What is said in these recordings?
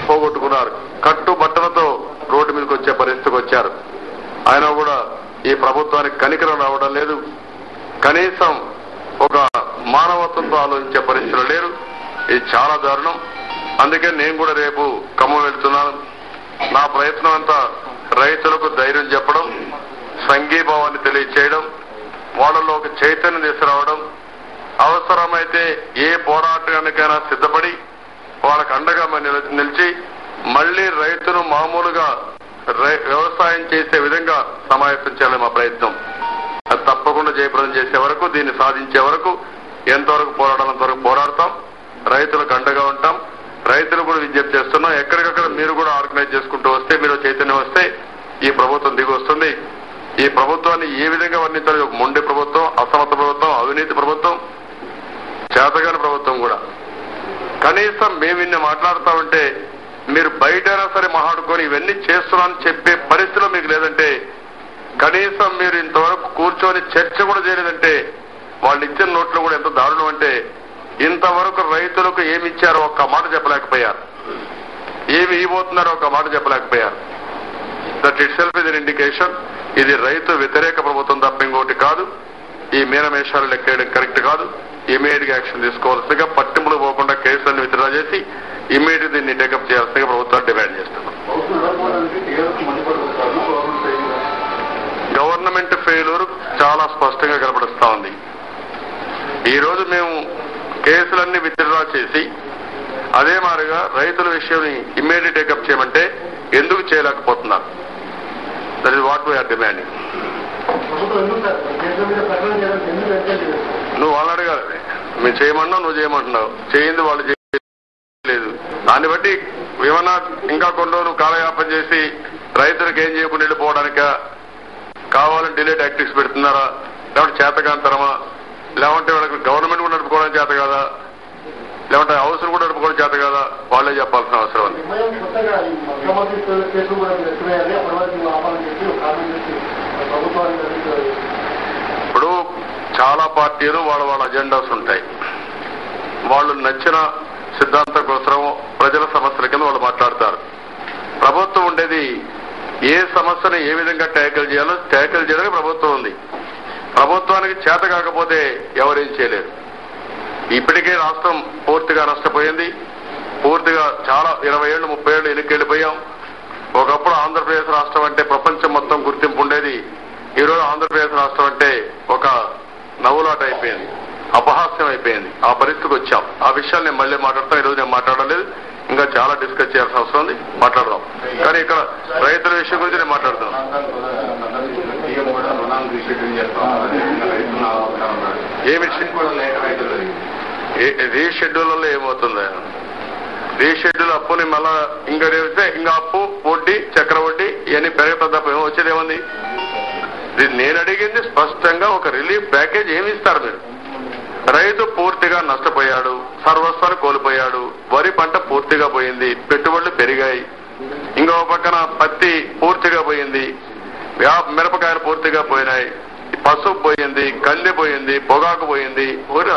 పోగొట్టుకున్నారు. కట్టుబట్టలతో రోడ్డు మీదకి వచ్చే పరిస్థితికి వచ్చారు. ఆయన కూడా ఈ ప్రభుత్వానికి కనికరం రావడం లేదు. కనీసం ఒక మానవత్వంతో ఆలోచించే పరిస్థితులు లేరు. ఇది చాలా దారుణం. అందుకే నేను కూడా రేపు ఖమ్మం వెళ్తున్నాను. నా ప్రయత్నం అంతా రైతులకు ధైర్యం చెప్పడం, సంఘీభావాన్ని తెలియచేయడం, వాళ్ళలో ఒక చైతన్యం తీసుకురావడం, అవసరమైతే ఏ పోరాటానికైనా సిద్ధపడి వాళ్ళకు అండగా నిలిచి మళ్లీ రైతును మామూలుగా వ్యవసాయం చేసే విధంగా సమాయత్తం చేయాలి మా ప్రయత్నం. అది తప్పకుండా జయప్రదం చేసే వరకు, దీన్ని సాధించే వరకు ఎంతవరకు పోరాడాలంతవరకు పోరాడతాం. రైతులకు అండగా ఉంటాం. రైతులు కూడా విజ్ఞప్తి చేస్తున్నాం. ఎక్కడికక్కడ మీరు కూడా ఆర్గనైజ్ చేసుకుంటూ వస్తే, మీరు చైతన్యం వస్తే ఈ ప్రభుత్వం దిగి వస్తుంది. ఈ ప్రభుత్వాన్ని ఏ విధంగా వర్ణించాలి? ఒక మొండి ప్రభుత్వం, అసమర్థ ప్రభుత్వం, అవినీతి ప్రభుత్వం, చేతగాని ప్రభుత్వం కూడా. కనీసం మేము ఇన్ని మాట్లాడుతామంటే మీరు బయటైనా సరే మాట్లాడుకొని ఇవన్నీ చేస్తున్నామని చెప్పే పరిస్థితిలో మీకు లేదంటే, కనీసం మీరు ఇంతవరకు కూర్చొని చర్చ కూడా చేయలేదంటే, వాళ్ళు ఇచ్చిన నోట్లు కూడా ఎంత దారుణం అంటే, ఇంతవరకు రైతులకు ఏమి ఇచ్చారో ఒక్క మాట చెప్పలేకపోయారు, ఏమి ఇవ్వబోతున్నారో ఒక్క మాట చెప్పలేకపోయారు. That itself is an indication ఇది రైతు వ్యతిరేక ప్రభుత్వం తప్ప ఇంకోటి కాదు. ఈ మీనమేషాలు లెక్కేయడం కరెక్ట్ కాదు. ఇమీడియట్ గా యాక్షన్ తీసుకోవాల్సిందిగా, పట్టింపులు పోకుండా కేసులన్నీ విత్డ్రా చేసి ఇమీడియట్ దీన్ని టేకప్ చేయాల్సిందిగా ప్రభుత్వాన్ని డిమాండ్ చేస్తున్నాం. గవర్నమెంట్ ఫెయిల్యూర్ చాలా స్పష్టంగా కనబడుస్తా ఉంది. ఈ రోజు మేము కేసులన్నీ విత్డ్రా చేసి అదే మాదిరిగా రైతుల విషయం ఇమ్మీడియట్ టేకప్ చేయమంటే ఎందుకు చేయలేకపోతున్నారు? That is what we are demanding. నువ్వు వాళ్ళు అడగాలి. మేము చేయమన్నావు, నువ్వు చేయమంటున్నావు. చేయింది వాళ్ళు చేయలేదు. దాన్ని బట్టి ఏమన్నా ఇంకా కొన్ని రోజులు కాలయాపన చేసి రైతులకు ఏం చేయకుండా వెళ్ళిపోవడానిక, కావాలని డిలే టాక్టిక్స్ పెడుతున్నారా, లేకపోతే చేతకాంతరమా, లేకుంటే వాళ్ళకి గవర్నమెంట్ కూడా నడుపుకోవడం చేత కదా, లేకుంటే హౌస్ కూడా నడుపుకోవడం చేత కదా, వాళ్ళే చెప్పాల్సిన అవసరం ఉంది. ఇప్పుడు చాలా పార్టీలు వాళ్ళ అజెండాస్ ఉంటాయి. వాళ్ళు నచ్చిన సిద్ధాంతం కోసం ప్రజల సమస్యల కింద వాళ్ళు మాట్లాడతారు. ప్రభుత్వం ఉండేది ఏ సమస్యను ఏ విధంగా ట్యాకిల్ చేయాలో ట్యాకిల్ చేయడానికి ప్రభుత్వం ఉంది. ప్రభుత్వానికి చేత కాకపోతే ఎవరేం చేయలేరు. ఇప్పటికే రాష్ట్రం పూర్తిగా నష్టపోయింది. పూర్తిగా చాలా 20 ఏళ్ళు 30 ఏళ్ళు వెనక్కెళ్ళిపోయాం. ఒకప్పుడు ఆంధ్రప్రదేశ్ రాష్ట్రం అంటే ప్రపంచం మొత్తం గుర్తింపు ఉండేది. ఈరోజు ఆంధ్రప్రదేశ్ రాష్ట్రం అంటే ఒక నవ్వులాట అయిపోయింది, అపహాస్యం అయిపోయింది. ఆ పరిస్థితికి వచ్చాం. ఆ విషయాలు నేను మళ్ళీ మాట్లాడతాను. ఈరోజు నేను మాట్లాడలేదు, ఇంకా చాలా డిస్కస్ చేయాల్సిన అవసరం ఉంది, మాట్లాడదాం. కానీ ఇక్కడ రైతుల విషయం గురించి నేను మాట్లాడుతున్నాను. ఏమి రీషెడ్యూల్ వల్ల ఏమవుతుంది? రీషెడ్యూల్ అప్పుని మళ్ళా ఇంకా రేపితే ఇంకా అప్పు, వడ్డీ, చక్ర వడ్డీ ఇవన్నీ పెరగటం తప్ప ఏమో వచ్చేది ఏముంది? నేను అడిగింది స్పష్టంగా ఒక రిలీఫ్ ప్యాకేజ్ ఏమి ఇస్తారు మీరు? రైతు పూర్తిగా నష్టపోయాడు, సర్వస్వాన్ని కోల్పోయాడు, వరి పంట పూర్తిగా పోయింది, పెట్టుబడులు పెరిగాయి, ఇంకో పక్కన పత్తి పూర్తిగా పోయింది, మిరపకాయలు పూర్తిగా పోయినాయి, పసుపు పోయింది, కంది పోయింది, పొగాకు పోయింది,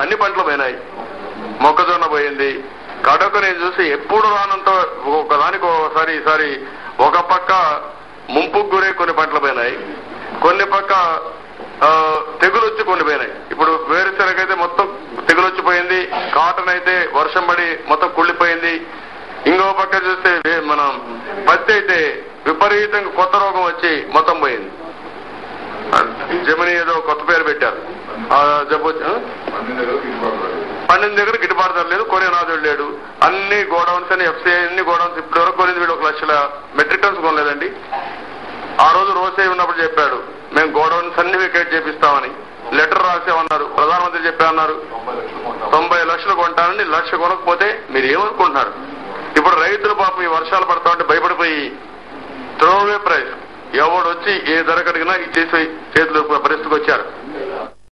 అన్ని పంటలు పోయినాయి, మొక్కజొన్న పోయింది. కడకు నేను చూసి ఎప్పుడు రానంత ఒకదానికి ఒకసారి ఈసారి ఒక పక్క ముంపుకు గురే కొన్ని పంటలు పోయినాయి, కొన్ని పక్క తెగులు వచ్చి కొన్ని పోయినాయి. ఇప్పుడు వేరుశెనగ అయితే మొత్తం తెగులు వచ్చిపోయింది, కాటన్ అయితే వర్షం పడి మొత్తం కుళ్ళిపోయింది. ఇంకో పక్క చూస్తే మనం పత్తి అయితే విపరీతంగా కొత్త రోగం వచ్చి మొత్తం పోయింది. జమిని ఏదో కొత్త పేరు పెట్టారు. జబ్బు 12 దగ్గర గిట్టుబాటు ధర లేదు, కొనే నాదుడు లేడు. అన్ని గోడౌన్స్ అని ఎఫ్సీఐ అన్ని గోడౌన్స్ ఇప్పటి వరకు కొనేది వీడు 1 లక్షల మెట్రిక్ టన్స్ కొనలేదండి. ఆ రోజు రోసే ఉన్నప్పుడు చెప్పాడు మేము గోడౌన్స్ అన్ని వికెట్ చేపిస్తామని. లెటర్ రాసేమన్నారు, ప్రధానమంత్రి చెప్పామన్నారు 90 లక్షలు కొంటానని. 1 లక్ష కొనకపోతే మీరు ఏమనుకుంటున్నారు? ఇప్పుడు రైతులు పాపం ఈ వర్షాలు పడతా ఉంటే భయపడిపోయి త్రోవే ప్రైస్ ఎవడు వచ్చి ఏ ధర కడిగినా ఇచ్చేసి చేతులు పరిస్థితికి వచ్చారు.